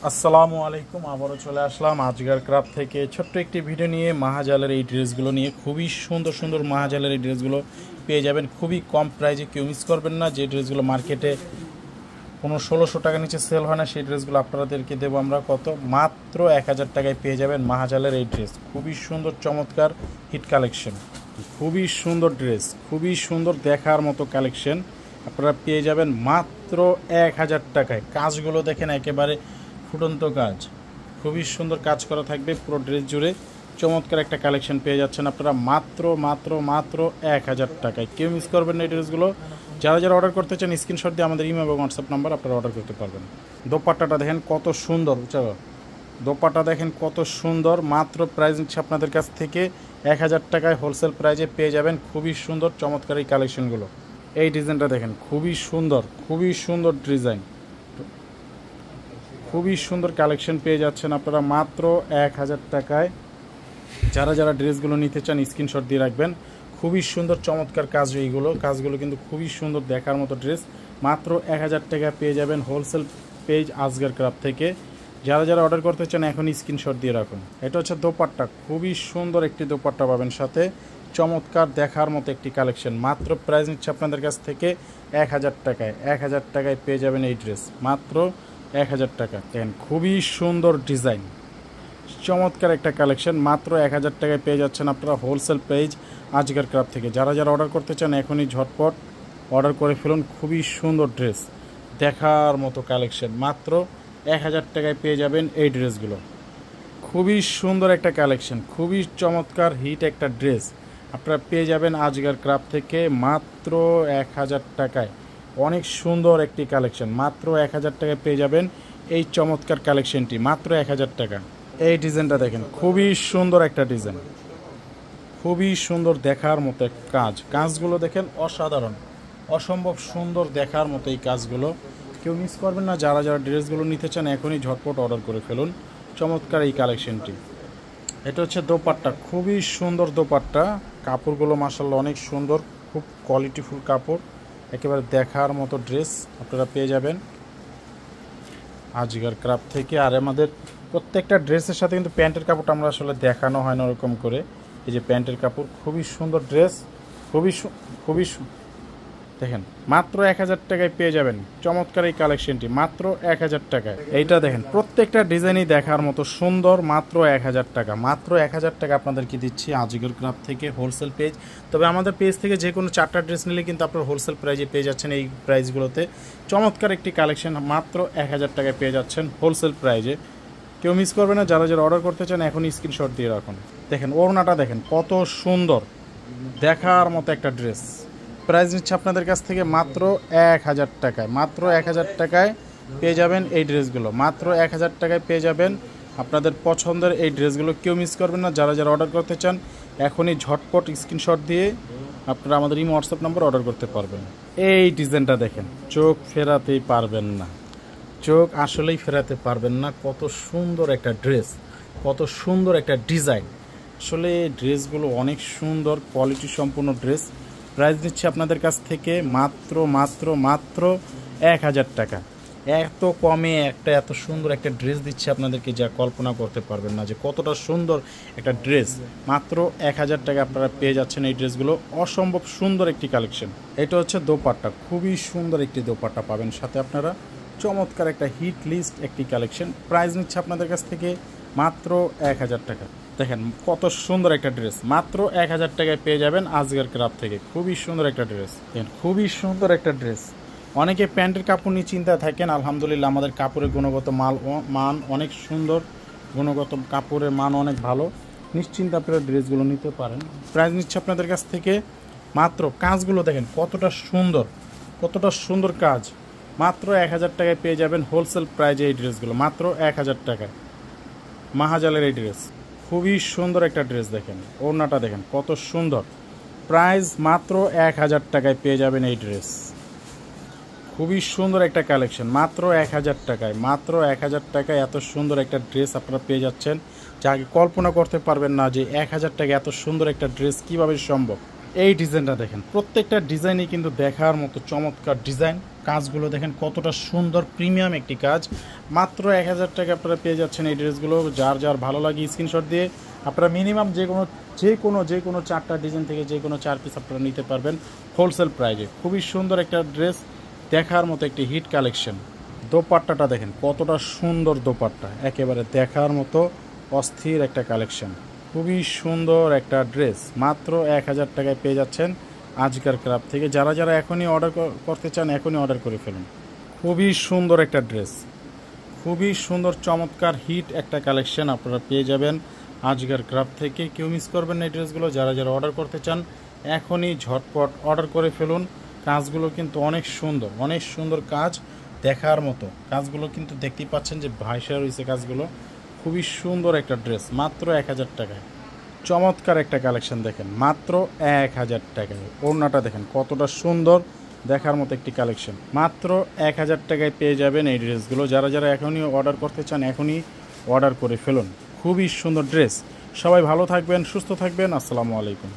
আসসালামু আলাইকুম, আবারও চলে আসলাম আজগার ক্রাফট থেকে ছোট্ট একটি ভিডিও নিয়ে। মাহাজালের এই ড্রেসগুলো নিয়ে খুবই সুন্দর সুন্দর মাহাজালের এই ড্রেসগুলো পেয়ে যাবেন খুবই কম প্রাইজে। কেউ মিস করবেন না। যে ড্রেসগুলো মার্কেটে কোনো 1600 টাকা নিচে সেল হয় না, সেই ড্রেসগুলো আপনাদেরকে দেবো আমরা কত, মাত্র 1000 টাকায় পেয়ে যাবেন মাহাজালের এই ড্রেস। খুবই সুন্দর চমৎকার হিট কালেকশন, খুবই সুন্দর ড্রেস, খুবই সুন্দর দেখার মতো কালেকশন আপনারা পেয়ে যাবেন মাত্র 1000 টাকায়। কাজগুলো দেখেন, একেবারে ফুটন্ত কাজ, খুবই সুন্দর কাজ করা থাকবে পুরো ড্রেস জুড়ে। চমৎকার একটা কালেকশন পেয়ে যাচ্ছেন আপনারা মাত্র মাত্র মাত্র 1000 টাকায়। কেউ মিস করবেন না এই ড্রেসগুলো। যারা যারা অর্ডার করতে চান স্ক্রিনশট দিয়ে আমাদের ইমেল এবং হোয়াটসঅ্যাপ নাম্বার আপনারা অর্ডার করতে পারবেন। দোপাট্টাটা দেখেন কত সুন্দর, দোপাট্টা দেখেন কত সুন্দর। মাত্র প্রাইস নিচ্ছে আপনাদের কাছ থেকে 1000 টাকায়, হোলসেল প্রাইজে পেয়ে যাবেন খুবই সুন্দর চমৎকার এই কালেকশনগুলো। এই ডিজাইনটা দেখেন খুবই সুন্দর, খুবই সুন্দর ডিজাইন, খুবই সুন্দর কালেকশন পেয়ে যাচ্ছেন আপনারা মাত্র 1000 টাকায়। যারা যারা ড্রেসগুলো নিতে চান স্ক্রিনশট দিয়ে রাখবেন। খুবই সুন্দর চমৎকার কাজ, এইগুলো কাজগুলো কিন্তু খুবই সুন্দর দেখার মতো ড্রেস। মাত্র 1000 টাকায় পেয়ে যাবেন হোলসেল পেজ আজগার ক্রাফট থেকে। যারা যারা অর্ডার করতে চান এখনই স্ক্রিনশট দিয়ে রাখুন। এটা হচ্ছে দোপাট্টা, খুবই সুন্দর একটি দোপাট্টা পাবেন সাথে, চমৎকার দেখার মতো একটি কালেকশন। মাত্র প্রাইস নিচ্ছে আপনাদের কাছ থেকে 1000 টাকায়। 1000 টাকায় পেয়ে যাবেন এই ড্রেস মাত্র 1000 টাকা। দেখেন খুবই সুন্দর ডিজাইন, চমৎকার একটা কালেকশন। মাত্র 1000 টাকায় পেয়ে যাচ্ছেন আপনারা হোলসেল পেজ আজগার ক্রাফট থেকে। যারা যারা অর্ডার করতে চান এখনই ঝটপট অর্ডার করে ফেলুন। খুবই সুন্দর ড্রেস, দেখার মতো কালেকশন। মাত্র 1000 টাকায় পেয়ে যাবেন এই ড্রেসগুলো। খুবই সুন্দর একটা কালেকশন, খুবই চমৎকার হিট একটা ড্রেস আপনারা পেয়ে যাবেন আজগার ক্রাফট থেকে মাত্র 1000 টাকায়। অনেক সুন্দর একটি কালেকশন, মাত্র 1000 টাকায় পেয়ে যাবেন এই চমৎকার কালেকশনটি মাত্র 1000 টাকা। এই ডিজাইনটা দেখেন খুবই সুন্দর একটা ডিজাইন, খুবই সুন্দর দেখার মতো কাজ। কাজগুলো দেখেন অসাধারণ, অসম্ভব সুন্দর দেখার মতো এই কাজগুলো। কেউ মিস করবেন না। যারা যারা ড্রেসগুলো নিতে চান এখনই ঝটপট অর্ডার করে ফেলুন। চমৎকার এই কালেকশনটি। এটা হচ্ছে দোপাট্টা, খুবই সুন্দর দোপাট্টা। কাপড়গুলো মাশাআল্লাহ অনেক সুন্দর, খুব কোয়ালিটিফুল কাপড়, একেবারে দেখার মতো ড্রেস আপনারা পেয়ে যাবেন আজগার ক্রাফট থেকে। আর আমাদের প্রত্যেকটা ড্রেসের সাথে কিন্তু প্যান্টের কাপড়টা আমরা আসলে দেখানো হয় না ওরকম করে। এই যে প্যান্টের কাপড়, খুবই সুন্দর ড্রেস, খুবই দেখেন মাত্র 1000 টাকায় পেয়ে যাবেন চমৎকার এই কালেকশনটি মাত্র 1000 টাকায়। এইটা দেখেন প্রত্যেকটা ডিজাইনই দেখার মতো সুন্দর, মাত্র 1000 টাকা। মাত্র 1000 টাকা আপনাদেরকে দিচ্ছি আজগার ক্রাফট থেকে হোলসেল পেজ। তবে আমাদের পেজ থেকে যে কোনো 4টা ড্রেস নিলে কিন্তু আপনার হোলসেল প্রাইজে পেয়ে যাচ্ছেন এই প্রাইসগুলোতে। চমৎকার একটি কালেকশন মাত্র 1000 টাকায় পেয়ে যাচ্ছেন হোলসেল প্রাইজে। কেউ মিস করবে না। যারা যারা অর্ডার করতে চান এখনই স্ক্রিনশট দিয়ে রাখুন। দেখেন ওড়নাটা দেখেন কত সুন্দর, দেখার মতো একটা ড্রেস। প্রাইস নিচ্ছে আপনাদের কাছ থেকে মাত্র 1000 টাকায়। মাত্র 1000 টাকায় পেয়ে যাবেন এই ড্রেসগুলো। মাত্র 1000 টাকায় পেয়ে যাবেন আপনাদের পছন্দের এই ড্রেসগুলো। কেউ মিস করবেন না। যারা যারা অর্ডার করতে চান এখনই ঝটপট স্ক্রিনশট দিয়ে আপনারা আমাদের ইমো হোয়াটসঅ্যাপ নাম্বার অর্ডার করতে পারবেন। এই ডিজাইনটা দেখেন, চোখ ফেরাতেই পারবেন না, চোখ আসলেই ফেরাতে পারবেন না। কত সুন্দর একটা ড্রেস, কত সুন্দর একটা ডিজাইন। আসলে ড্রেসগুলো অনেক সুন্দর, কোয়ালিটি সম্পূর্ণ ড্রেস। প্রাইস দিচ্ছে আপনাদের কাছ থেকে মাত্র মাত্র মাত্র 1000 টাকা। এত কমে একটা এত সুন্দর একটা ড্রেস দিচ্ছে আপনাদেরকে, যা কল্পনা করতে পারবেন না যে কতটা সুন্দর একটা ড্রেস। মাত্র 1000 টাকা আপনারা পেয়ে যাচ্ছেন এই ড্রেসগুলো। অসম্ভব সুন্দর একটি কালেকশন। এটা হচ্ছে দোপাট্টা, খুবই সুন্দর একটি দোপাট্টা পাবেন সাথে আপনারা। চমৎকার একটা হিট লিস্ট একটি কালেকশন। প্রাইস নিচ্ছে আপনাদের কাছ থেকে মাত্র 1000 টাকা। দেখেন কত সুন্দর একটা ড্রেস, মাত্র 1000 টাকায় পেয়ে যাবেন আজগার ক্রাফট থেকে। খুবই সুন্দর একটা ড্রেস, দেখেন খুবই সুন্দর একটা ড্রেস। অনেকে প্যান্টের কাপড় নিয়ে চিন্তা থাকেন, আলহামদুলিল্লাহ আমাদের কাপড়ের গুণগত মান অনেক সুন্দর, গুণগত কাপড়ের মান অনেক ভালো। নিশ্চিন্তে আপনারা ড্রেসগুলো নিতে পারেন। প্রাইস নিচ্ছে আপনাদের কাছ থেকে মাত্র, কাজগুলো দেখেন কতটা সুন্দর, কতটা সুন্দর কাজ। মাত্র 1000 টাকায় পেয়ে যাবেন হোলসেল প্রাইজে এই ড্রেসগুলো মাত্র 1000 টাকায়। মাহাজালের এই ড্রেস খুবই সুন্দর একটা ড্রেস। দেখেন ওড়নাটা দেখেন কত সুন্দর। প্রাইস মাত্র 1000 টাকায় পেয়ে যাবেন এই ড্রেস। খুবই সুন্দর একটা কালেকশন মাত্র 1000 টাকায়। মাত্র 1000 টাকায় এত সুন্দর একটা ড্রেস আপনারা পেয়ে যাচ্ছেন, যা আগে কল্পনা করতে পারবেন না যে 1000 টাকায় এত সুন্দর একটা ড্রেস কীভাবে সম্ভব। এই ডিজাইনটা দেখেন, প্রত্যেকটা ডিজাইনই কিন্তু দেখার মতো চমৎকার ডিজাইন। কাজগুলো দেখেন কতটা সুন্দর প্রিমিয়াম একটি কাজ। মাত্র 1000 টাকা আপনারা পেয়ে যাচ্ছেন এই ড্রেসগুলো। যার যার ভালো লাগে স্ক্রিনশট দিয়ে আপনারা মিনিমাম যে কোনো 4টা ডিজাইন থেকে যে কোনো 4 পিস আপনারা নিতে পারবেন হোলসেল প্রাইজে। খুবই সুন্দর একটা ড্রেস, দেখার মতো একটি হিট কালেকশন। দোপাট্টাটা দেখেন কতটা সুন্দর দোপাট্টা, একেবারে দেখার মতো অস্থির একটা কালেকশন। খুবই সুন্দর একটা ড্রেস, মাত্র 1000 টাকায় পেয়ে যাচ্ছেন আজকের ক্রাফট থেকে। যারা যারা এখনই অর্ডার করতে চান এখনই অর্ডার করে ফেলুন। খুবই সুন্দর একটা ড্রেস, খুবই সুন্দর চমৎকার হিট একটা কালেকশন আপনারা পেয়ে যাবেন আজকের ক্রাফট থেকে। কেউ মিস করবেন না এই ড্রেসগুলো। যারা যারা অর্ডার করতে চান এখনই ঝটপট অর্ডার করে ফেলুন। কাজগুলো কিন্তু অনেক সুন্দর কাজ, দেখার মতো কাজগুলো কিন্তু দেখতেই পাচ্ছেন যে ভাইসা রয়েছে কাজগুলো। খুবই সুন্দর একটা ড্রেস, মাত্র 1000 টাকায়। চমৎকার একটা কালেকশন দেখেন, মাত্র 1000 টাকায়। ওড়নাটা দেখেন কতটা সুন্দর, দেখার মতো একটি কালেকশন। মাত্র 1000 টাকায় পেয়ে যাবেন এই ড্রেসগুলো। যারা যারা এখনই অর্ডার করতে চান এখনই অর্ডার করে ফেলুন। খুবই সুন্দর ড্রেস। সবাই ভালো থাকবেন, সুস্থ থাকবেন। আসসালামু আলাইকুম।